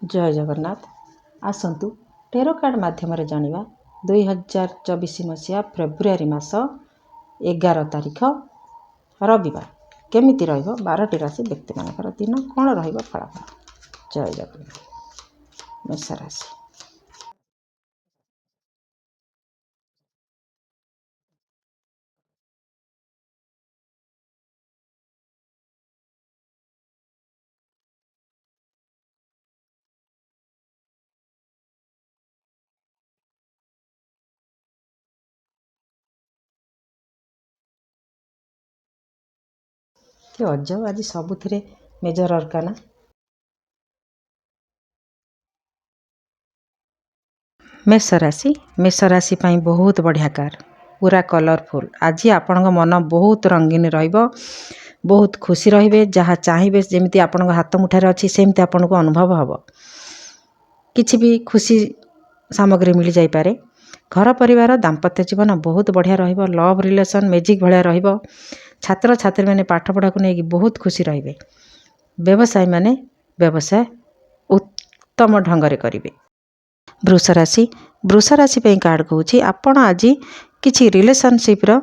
जय Jagannath. आसतु tarot card माध्यम जानिबा 2024 मसीहा फेब्रुआरी मास 11 तारिख रविवार केमिति रहिबो 12टी राशि व्यक्ति मानकर दिन कौन रहिबो फलाफल। जय जगन्नाथ। मेष राशि अजब आज सबुथिरे मेजर अरकाना। मेष राशि बहुत बढ़िया कार पूरा कलरफुल। आज आपण मन बहुत रंगीन रहिबो, बहुत खुशी रहिबे। जहाँ चाहिए जमी आपण हाथ मुठार अच्छी सेमती आपन को अनुभव हम। किछि भी खुशी सामग्री मिल जाई पारे। घर परिवार दाम्पत्य जीवन बहुत बढ़िया रहिबो। लव रिलेशन मैजिक भलिया रहिबो। छात्र छात्री मैंने पाठ पढ़ा को लेकिन बहुत खुशी रहिबे। व्यवसायी मैंने व्यवसाय उत्तम ढंग से करिवे। वृष राशि पे कार्ड कहूँ आपण आज किछि रिलेशनशिप रो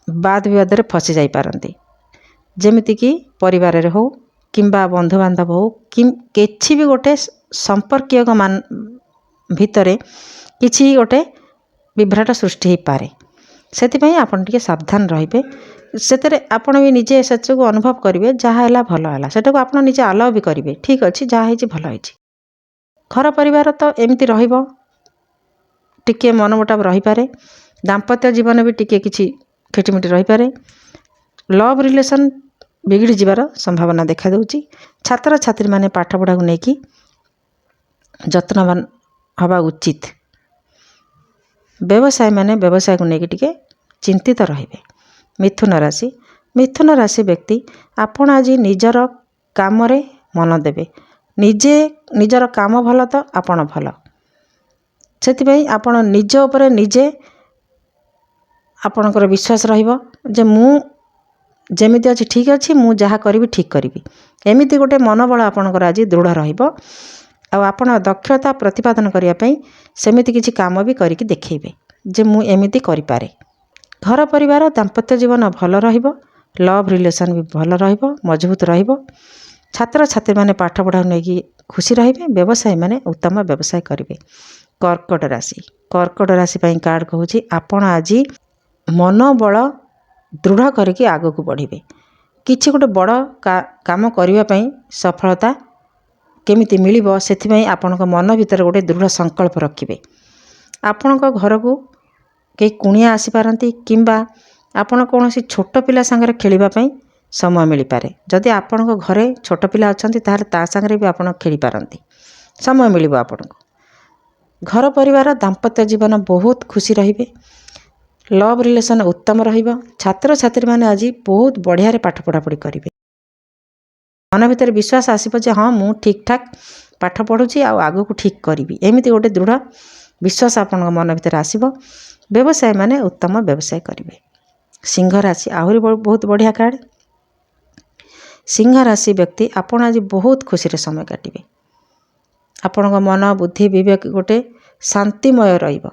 बाद विवाद रे फसी जाई पारंती। जेमिति कि परिवार रे हो किंबा बंधु बांधव हो किछि भी गोटे संपर्कीय मान भितरे किछि गोटे विभ्राट सृष्टि हो पारे। सेतिपई आपण टिके सावधान रहिबे। सेतरे आपण भी निजे सचको अनुभव करिवे। जहा हैला भलो हैला सेटाको आपण निजे अलाउ भी करिवे। ठीक अछि जहा हेछि भलो हेछि। घर परिवार तो एमती रहिबो, टिके मनमुटाव रही पारे। दाम्पत्य जीवन भी टिके किछि खिटिमिटि रही पारे। लव रिलेशन बिगड़ी जिबार संभावना देखा देउची। छात्र छात्री माने पाठ पढ़ा को नेकी जत्नवान हवा उचित। व्यवसाय माने व्यवसाय को नेकी टिके चिंतित रहिबे। मिथुन राशि व्यक्ति आपण आज निजर काम रे मन देबे। निजे निजर काम भल तो आपण भल। सेतिपई आपण निज उपरे निजे आपणकर विश्वास रहिबो जे मु जेमिति अछि ठीक अछि, मु जहा करिवि ठीक करिवि। एमिति गोटे मनोबल आपणकर आज दृढ़ रहिबो। आ आपण दक्षता प्रतिपादन करिया पई सेमिति किछि काम भी करिकि देखैबे जे मु एमिति करि पारे। घर परिवार दाम्पत्य जीवन भल रहिबो। लव रिलेशन भी भल रहिबो, मजबूत रहिबो। छात्र छात्री माने पाठ पढ़ा नेकी खुशी रहिबे। व्यवसायी माने उत्तम व्यवसाय करिवे। कर्कट राशि पई कार्ड कहूँ आपण आज मनोबल दृढ़ करके आगो को बढ़िबे। किछि गोटे बड़ काम करिवा पई सफलता केमिति मिलिबो सेथिपई आपणक मन भितर गोटे दृढ़ संकल्प रखिबे। आपणक घर को कई कुणिया आसी पारंती किंबा आपण कोनोसी छोट पिला संगे खेलिबा पई समय मिल पारे। जदि आपणक घरे छोट पिला अछंती ताहार ता संगे भी आपण खेली पारंती, समय मिलिबो आपणको। घर परिवार दाम्पत्य जीवन बहुत खुशी रहिबे। लव रिलेशन उत्तम रहिबो। छात्र छात्री माने आज बहुत बढ़िया रे पाठ पढ़ा पढ़ी करिवे। मन भितर विश्वास आसीबो जे हां मु ठीक ठाक पाठ पढुची आ आगो को ठीक करिवि। एमिति गोटे दृढ़ विश्वास आपणक मन भितर आसीबो। व्यवसाय माने उत्तम व्यवसाय करिवे। सिंह राशि आहुरी बहुत बढ़िया कार्ड। सिंह राशि व्यक्ति आपण आज बहुत खुशी रे समय काटिबे। आपणक मन बुद्धि विवेक गोटे शांतिमय रहिबो,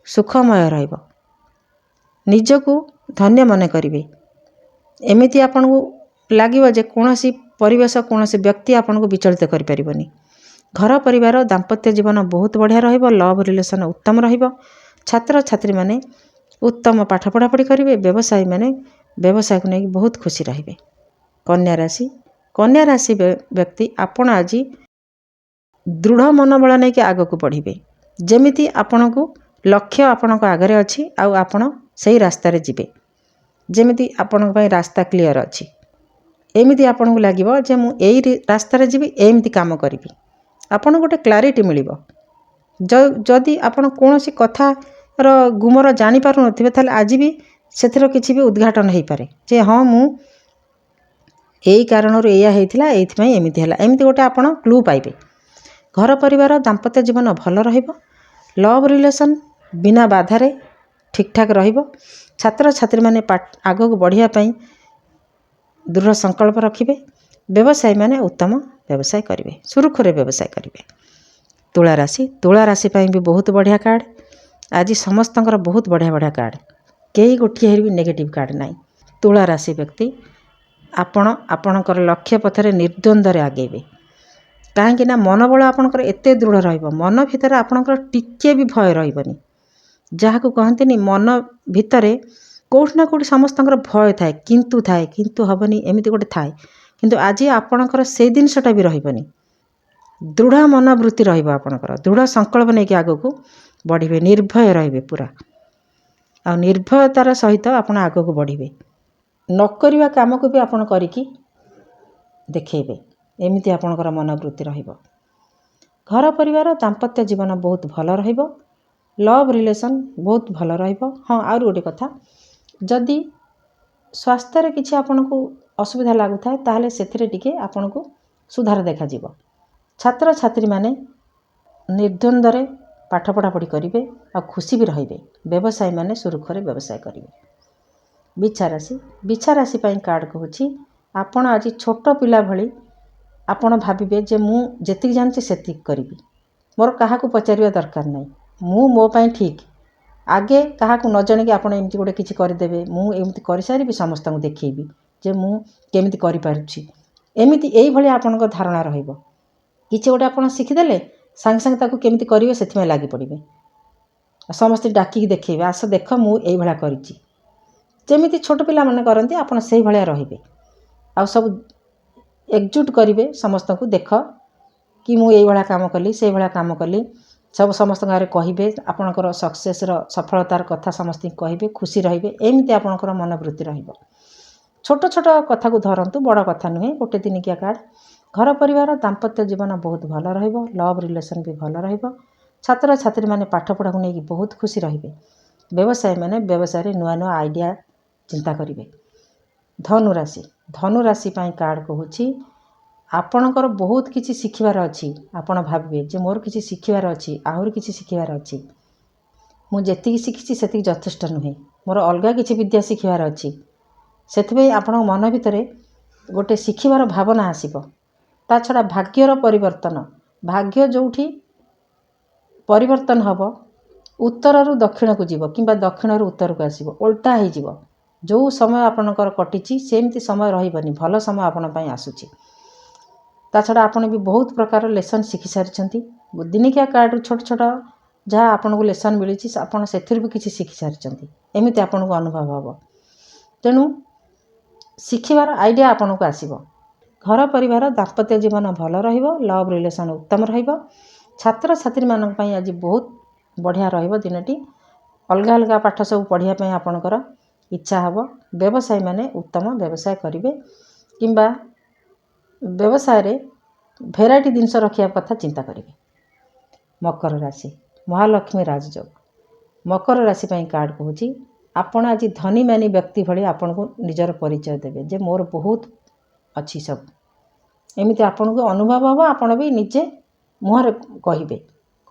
सुखमय रहिबो। निजको धन्य मन करिवे। एमिति आपणको लागिबो जे कोनोसी परिवेश कोनोसी व्यक्ति आपणको विचलित करि परिबोनी। घर परिवार दाम्पत्य जीवन बहुत बढ़िया रहिबो। लव रिलेशन उत्तम रहिबो। छात्र छात्री माने उत्तम पाठ पढ़ा पढ़ी करिवे। व्यवसायी माने व्यवसाय को नेकी बहुत खुशी रहिबे। कन्या राशि व्यक्ति आपण आज दृढ़ मनोबल नहीं कि आगो को बढ़िबे। जेमिति आपणको लक्ष्य आपणको आगरे अछि आ आपण सही रास्ता रे जिबे। जेमिति आपणको पई रास्ता क्लियर अछि। एमिति आपणको लागिबो जे मु एई रास्ता रे जिबि, एमिति काम करिवि। आपण गोटे क्लारिटी मिलिबो। जदि आपण कोनोसी कथा रो गुमर जानि पारु नथिबे ताले आज भी सेथिरो किछि भी उद्घाटन हेई पारे जे हां मु एई कारणर एया हेइथिला एइथमै एमिति हला। एमिति गोटे आपण क्लू पाइबे। घर परिवार दाम्पत्य जीवन भल रहिबो। लव रिलेशन बिना बाधारे ठीक ठाक रहिबो। छात्र छात्री माने आगो को बढ़िया पई दृढ़ संकल्प रखिबे। व्यवसायी माने उत्तम ବ୍ୟବସାୟ କରିବେ, ସୁରୁଖୁରୁରେ ବ୍ୟବସାୟ କରିବେ। ତୁଳା ରାଶି ପାଇଁ ବି ବହୁତ ବଢ଼ିଆ କାର୍ଡ଼। ଆଜି ସମସ୍ତଙ୍କର ବହୁତ ବଢ଼ିଆ ବଢ଼ିଆ କାର୍ଡ଼, କେହି ଗୋଟିଏ ବି ନେଗେଟିଭ୍ କାର୍ଡ଼ ନାହିଁ। ତୁଳା ରାଶି ବ୍ୟକ୍ତି ଆପଣ ଆପଣଙ୍କର ଲକ୍ଷ୍ୟ ପଥରେ ନିର୍ଦ୍ୱନ୍ଦ୍ୱରେ ଆଗେଇବେ। କାହିଁକି ନା ମନୋବଳ ଆପଣଙ୍କର ଏତେ ଦୃଢ଼ ରହିବ, ମନ ଭିତରେ ଆପଣଙ୍କର ଟିକିଏ ବି ଭୟ ରହିବନି। ଯାହାକୁ କହନ୍ତିନି ମନ ଭିତରେ କେଉଁଠି ନା କେଉଁଠି ସମସ୍ତଙ୍କର ଭୟ ଥାଏ, କିନ୍ତୁ ହେବନି, ଏମିତି ଗୋଟେ ଥାଏ। କିନ୍ତୁ ଆଜି ଆପଣଙ୍କର ସେଇ ଜିନିଷଟା ବି ରହିବନି। ଦୃଢ଼ ମନୋବୃତ୍ତି ରହିବ ଆପଣଙ୍କର, ଦୃଢ଼ ସଂକଳ୍ପ ନେଇକି ଆଗକୁ ବଢ଼ିବେ, ନିର୍ଭୟ ରହିବେ ପୁରା। ଆଉ ନିର୍ଭୟତାର ସହିତ ଆପଣ ଆଗକୁ ବଢ଼ିବେ। ନ କରିବା କାମକୁ ବି ଆପଣ କରିକି ଦେଖେଇବେ, ଏମିତି ଆପଣଙ୍କର ମନୋବୃତ୍ତି ରହିବ। ଘର ପରିବାର ଦାମ୍ପତ୍ୟ ଜୀବନ ବହୁତ ଭଲ ରହିବ। ଲଭ୍ ରିଲେସନ୍ ବହୁତ ଭଲ ରହିବ। ହଁ, ଆହୁରି ଗୋଟେ କଥା, ଯଦି ସ୍ୱାସ୍ଥ୍ୟରେ କିଛି ଆପଣଙ୍କୁ ଅସୁବିଧା ଲାଗୁଥାଏ ତାହେଲେ ସେଥିରେ ଟିକେ ଆପଣଙ୍କୁ ସୁଧାର ଦେଖାଯିବ। ଛାତ୍ରଛାତ୍ରୀମାନେ ନିର୍ଦ୍ୱନ୍ଦ୍ୱରେ ପାଠ ପଢ଼ାପଢ଼ି କରିବେ ଆଉ ଖୁସି ବି ରହିବେ। ବ୍ୟବସାୟୀମାନେ ସୁରୁଖୁରୁରେ ବ୍ୟବସାୟ କରିବେ। ବିଛା ରାଶି ପାଇଁ କାର୍ଡ଼ କହୁଛି, ଆପଣ ଆଜି ଛୋଟ ପିଲା ଭଳି ଆପଣ ଭାବିବେ ଯେ ମୁଁ ଯେତିକି ଜାଣିଛି ସେତିକି କରିବି, ମୋର କାହାକୁ ପଚାରିବା ଦରକାର ନାହିଁ, ମୁଁ ମୋ ପାଇଁ ଠିକ୍। ଆଗେ କାହାକୁ ନ ଜାଣିକି ଆପଣ ଏମିତି ଗୋଟେ କିଛି କରିଦେବେ, ମୁଁ ଏମିତି କରିସାରିବି, ସମସ୍ତଙ୍କୁ ଦେଖେଇବି ଯେ ମୁଁ କେମିତି କରିପାରୁଛି, ଏଇଭଳି ଆପଣଙ୍କ ଧାରଣା ରହିବ। କିଛି ଗୋଟେ ଆପଣ ଶିଖିଦେଲେ ସାଙ୍ଗେ ସାଙ୍ଗେ ତାକୁ କେମିତି କରିବେ ସେଥିପାଇଁ ଲାଗି ପଡ଼ିବେ। ସମସ୍ତେ ଡାକିକି ଦେଖେଇବେ, ଆସ ଦେଖ ମୁଁ ଏଇଭଳିଆ କରିଛି। ଯେମିତି ଛୋଟ ପିଲାମାନେ କରନ୍ତି ଆପଣ ସେଇଭଳିଆ ରହିବେ। ଆଉ ସବୁ ଏକଜୁଟ କରିବେ ସମସ୍ତଙ୍କୁ, ଦେଖ କି ମୁଁ ଏଇଭଳିଆ କାମ କଲି, ସେଇଭଳିଆ କାମ କଲି, ସବୁ ସମସ୍ତଙ୍କ ଆଗରେ କହିବେ। ଆପଣଙ୍କର ସଫଳତାର କଥା ସମସ୍ତଙ୍କୁ କହିବେ, ଖୁସି ରହିବେ। ଏମିତି ଆପଣଙ୍କର ମନୋବୃତ୍ତି ରହିବ। ଛୋଟ ଛୋଟ କଥାକୁ ଧରନ୍ତୁ, ବଡ଼ କଥା ନୁହେଁ। ଗୋଟେ ଦିନିକିଆ କାର୍ଡ଼। ଘର ପରିବାର ଦାମ୍ପତ୍ୟ ଜୀବନ ବହୁତ ଭଲ ରହିବ। ଲଭ୍ ରିଲେସନ୍ ବି ଭଲ ରହିବ। ଛାତ୍ରଛାତ୍ରୀମାନେ ପାଠପଢ଼ାକୁ ନେଇକି ବହୁତ ଖୁସି ରହିବେ। ବ୍ୟବସାୟୀମାନେ ବ୍ୟବସାୟରେ ନୂଆ ନୂଆ ଆଇଡ଼ିଆ ଚିନ୍ତା କରିବେ। ଧନୁରାଶି ପାଇଁ କାର୍ଡ଼ କହୁଛି, ଆପଣଙ୍କର ବହୁତ କିଛି ଶିଖିବାର ଅଛି। ଆପଣ ଭାବିବେ ଯେ ମୋର କିଛି ଶିଖିବାର ଅଛି, ଆହୁରି କିଛି ଶିଖିବାର ଅଛି, ମୁଁ ଯେତିକି ଶିଖିଛି ସେତିକି ଯଥେଷ୍ଟ ନୁହେଁ, ମୋର ଅଲଗା କିଛି ବିଦ୍ୟା ଶିଖିବାର ଅଛି। ସେଥିପାଇଁ ଆପଣଙ୍କ ମନ ଭିତରେ ଗୋଟେ ଶିଖିବାର ଭାବନା ଆସିବ। ତା ଛଡ଼ା ଭାଗ୍ୟର ପରିବର୍ତ୍ତନ, ଭାଗ୍ୟ ଯେଉଁଠି ପରିବର୍ତ୍ତନ ହେବ, ଉତ୍ତରରୁ ଦକ୍ଷିଣକୁ ଯିବ କିମ୍ବା ଦକ୍ଷିଣରୁ ଉତ୍ତରକୁ ଆସିବ, ଓଲଟା ହେଇଯିବ। ଯେଉଁ ସମୟ ଆପଣଙ୍କର କଟିଛି ସେମିତି ସମୟ ରହିବନି, ଭଲ ସମୟ ଆପଣଙ୍କ ପାଇଁ ଆସୁଛି। ତା ଛଡ଼ା ଆପଣ ବି ବହୁତ ପ୍ରକାର ଲେସନ୍ ଶିଖି ସାରିଛନ୍ତି। ଦିନିକିଆ କାର୍ଡ଼ରୁ ଛୋଟ ଛୋଟ ଯାହା ଆପଣଙ୍କୁ ଲେସନ୍ ମିଳିଛି ଆପଣ ସେଥିରୁ ବି କିଛି ଶିଖି ସାରିଛନ୍ତି, ଏମିତି ଆପଣଙ୍କୁ ଅନୁଭବ ହେବ। ତେଣୁ ଶିଖିବାର ଆଇଡ଼ିଆ ଆପଣଙ୍କୁ ଆସିବ। ଘର ପରିବାର ଦାମ୍ପତ୍ୟ ଜୀବନ ଭଲ ରହିବ। ଲଭ୍ ରିଲେସନ୍ ଉତ୍ତମ ରହିବ। ଛାତ୍ରଛାତ୍ରୀମାନଙ୍କ ପାଇଁ ଆଜି ବହୁତ ବଢ଼ିଆ ରହିବ ଦିନଟି। ଅଲଗା ଅଲଗା ପାଠ ସବୁ ପଢ଼ିବା ପାଇଁ ଆପଣଙ୍କର ଇଚ୍ଛା ହେବ। ବ୍ୟବସାୟୀମାନେ ଉତ୍ତମ ବ୍ୟବସାୟ କରିବେ କିମ୍ବା ବ୍ୟବସାୟରେ ଭେରାଇଟି ଜିନିଷ ରଖିବା କଥା ଚିନ୍ତା କରିବେ। ମକର ରାଶି, ମହାଲକ୍ଷ୍ମୀ ରାଜଯୋଗ। ମକର ରାଶି ପାଇଁ କାର୍ଡ଼ କହୁଛି, ଆପଣ ଆଜି ଧନୀମାନୀ ବ୍ୟକ୍ତି ଭଳି ଆପଣଙ୍କୁ ନିଜର ପରିଚୟ ଦେବେ ଯେ ମୋର ବହୁତ ଅଛି ସବୁ, ଏମିତି ଆପଣଙ୍କୁ ଅନୁଭବ ହେବ। ଆପଣ ବି ନିଜେ ମୁହଁରେ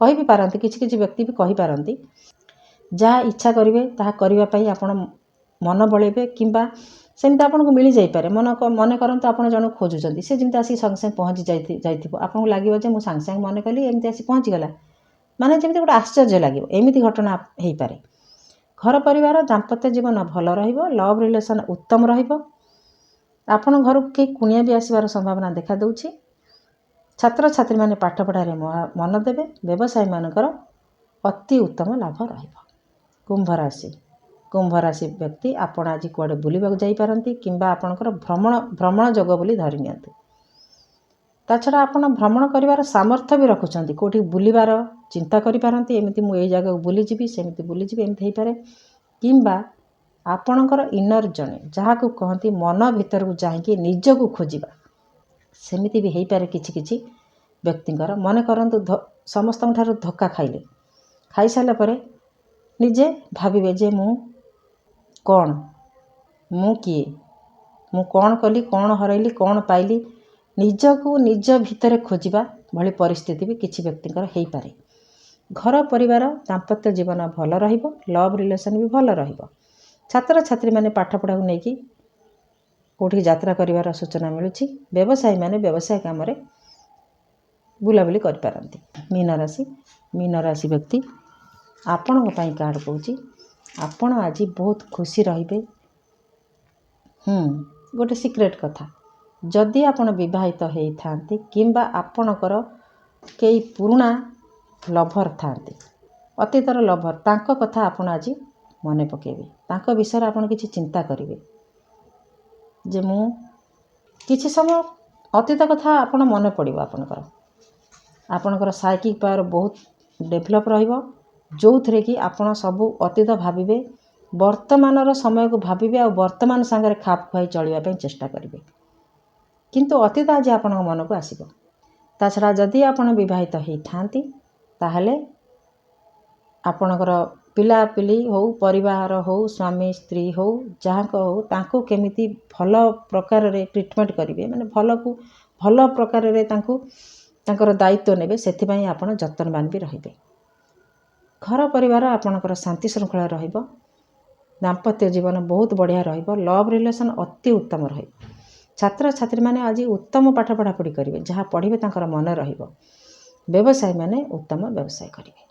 କହିବି ପାରନ୍ତି, କିଛି କିଛି ବ୍ୟକ୍ତି ବି କହିପାରନ୍ତି। ଯାହା ଇଚ୍ଛା କରିବେ ତାହା କରିବା ପାଇଁ ଆପଣ ମନ ବଳେଇବେ କିମ୍ବା ସେମିତି ଆପଣଙ୍କୁ ମିଳିଯାଇପାରେ। ମନେ କରନ୍ତୁ ଆପଣ ଜଣକୁ ଖୋଜୁଛନ୍ତି, ସେ ଯେମିତି ଆସିକି ସାଙ୍ଗେ ସାଙ୍ଗେ ପହଞ୍ଚି ଯାଇଥିବ, ଆପଣଙ୍କୁ ଲାଗିବ ଯେ ମୁଁ ସାଙ୍ଗେ ସାଙ୍ଗେ ମନେ କଲି, ଏମିତି ଆସି ପହଞ୍ଚିଗଲା, ମାନେ ଯେମିତି ଗୋଟେ ଆଶ୍ଚର୍ଯ୍ୟ ଲାଗିବ। ଏମିତି ଘଟଣା ହେଇପାରେ। ଘର ପରିବାର ଦାମ୍ପତ୍ୟ ଜୀବନ ଭଲ ରହିବ। ଲଭ୍ ରିଲେସନ୍ ଉତ୍ତମ ରହିବ। ଆପଣ ଘରକୁ କେହି କୁଣିଆ ବି ଆସିବାର ସମ୍ଭାବନା ଦେଖାଦେଉଛି। ଛାତ୍ରଛାତ୍ରୀମାନେ ପାଠପଢ଼ାରେ ମନ ଦେବେ। ବ୍ୟବସାୟୀମାନଙ୍କର ଅତି ଉତ୍ତମ ଲାଭ ରହିବ। କୁମ୍ଭ ରାଶି ବ୍ୟକ୍ତି ଆପଣ ଆଜି କୁଆଡ଼େ ବୁଲିବାକୁ ଯାଇପାରନ୍ତି କିମ୍ବା ଆପଣଙ୍କର ଭ୍ରମଣ ଯୋଗ ବୋଲି ଧରି ନିଅନ୍ତୁ। ତା ଛଡ଼ା ଆପଣ ଭ୍ରମଣ କରିବାର ସାମର୍ଥ୍ୟ ବି ରଖୁଛନ୍ତି। କେଉଁଠି ବୁଲିବାର ଚିନ୍ତା କରିପାରନ୍ତି, ଏମିତି ମୁଁ ଏଇ ଜାଗାକୁ ବୁଲିଯିବି, ସେମିତି ବୁଲିଯିବି, ଏମିତି ହେଇପାରେ। କିମ୍ବା ଆପଣଙ୍କର ଇନର୍ ଜଣେ, ଯାହାକୁ କହନ୍ତି ମନ ଭିତରକୁ ଯାଇକି ନିଜକୁ ଖୋଜିବା, ସେମିତି ବି ହେଇପାରେ କିଛି କିଛି ବ୍ୟକ୍ତିଙ୍କର। ମନେ କରନ୍ତୁ ସମସ୍ତଙ୍କ ଠାରୁ ଧୋକା ଖାଇସାରିଲା ପରେ ନିଜେ ଭାବିବେ ଯେ ମୁଁ କ'ଣ, ମୁଁ କିଏ, ମୁଁ କ'ଣ କଲି, କ'ଣ ହରାଇଲି, କ'ଣ ପାଇଲି, ନିଜକୁ ନିଜ ଭିତରେ ଖୋଜିବା ଭଳି ପରିସ୍ଥିତି ବି କିଛି ବ୍ୟକ୍ତିଙ୍କର ହେଇପାରେ। ଘର ପରିବାର ଦାମ୍ପତ୍ୟ ଜୀବନ ଭଲ ରହିବ। ଲଭ୍ ରିଲେସନ୍ ବି ଭଲ ରହିବ। ଛାତ୍ରଛାତ୍ରୀମାନେ ପାଠପଢ଼ାକୁ ନେଇକି କେଉଁଠିକି ଯାତ୍ରା କରିବାର ସୂଚନା ମିଳୁଛି। ବ୍ୟବସାୟୀମାନେ ବ୍ୟବସାୟ କାମରେ ବୁଲାବୁଲି କରିପାରନ୍ତି। ମୀନ ରାଶି ବ୍ୟକ୍ତି ଆପଣଙ୍କ ପାଇଁ କାର୍ଡ଼ କହୁଛି, ଆପଣ ଆଜି ବହୁତ ଖୁସି ରହିବେ। ଗୋଟେ ସିକ୍ରେଟ୍ କଥା, ଯଦି ଆପଣ ବିବାହିତ ହେଇଥାନ୍ତି କିମ୍ବା ଆପଣଙ୍କର କେହି ପୁରୁଣା ଲଭର୍ ଥାନ୍ତି, ଅତୀତର ଲଭର୍, ତାଙ୍କ କଥା ଆପଣ ଆଜି ମନେ ପକାଇବେ। ତାଙ୍କ ବିଷୟରେ ଆପଣ କିଛି ଚିନ୍ତା କରିବେ ଯେ ମୁଁ କିଛି ସମୟ ଅତୀତ କଥା ଆପଣ ମନେ ପଡ଼ିବ। ଆପଣଙ୍କର ସାଇକିକ୍ ପାୱାର ବହୁତ ଡେଭଲପ୍ ରହିବ, ଯେଉଁଥିରେ କି ଆପଣ ସବୁ ଅତୀତ ଭାବିବେ, ବର୍ତ୍ତମାନର ସମୟକୁ ଭାବିବେ ଆଉ ବର୍ତ୍ତମାନ ସାଙ୍ଗରେ ଖାପ ଖୁଆଇ ଚଳିବା ପାଇଁ ଚେଷ୍ଟା କରିବେ। କିନ୍ତୁ ଅତୀତ ଆଜି ଆପଣଙ୍କ ମନକୁ ଆସିବ। ତା ଛଡ଼ା ଯଦି ଆପଣ ବିବାହିତ ହେଇଥାନ୍ତି ତାହେଲେ ଆପଣଙ୍କର ପିଲାପିଲି ହେଉ, ପରିବାର ହେଉ, ସ୍ୱାମୀ ସ୍ତ୍ରୀ ହେଉ, ଯାହାଙ୍କ ହେଉ, ତାଙ୍କୁ କେମିତି ଭଲ ପ୍ରକାରରେ ଟ୍ରିଟମେଣ୍ଟ କରିବେ, ମାନେ ଭଲ ପ୍ରକାରରେ ତାଙ୍କର ଦାୟିତ୍ୱ ନେବେ, ସେଥିପାଇଁ ଆପଣ ଯତ୍ନବାନ ବି ରହିବେ। ଘର ପରିବାର ଆପଣଙ୍କର ଶାନ୍ତି ଶୃଙ୍ଖଳା ରହିବ। ଦାମ୍ପତ୍ୟ ଜୀବନ ବହୁତ ବଢ଼ିଆ ରହିବ। ଲଭ୍ ରିଲେସନ୍ ଅତି ଉତ୍ତମ ରହିବ। ଛାତ୍ରଛାତ୍ରୀମାନେ ଆଜି ଉତ୍ତମ ପାଠ ପଢ଼ାପଢ଼ି କରିବେ, ଯାହା ପଢ଼ିବେ ତାଙ୍କର ମନେ ରହିବ। ବ୍ୟବସାୟୀମାନେ ଉତ୍ତମ ବ୍ୟବସାୟ କରିବେ।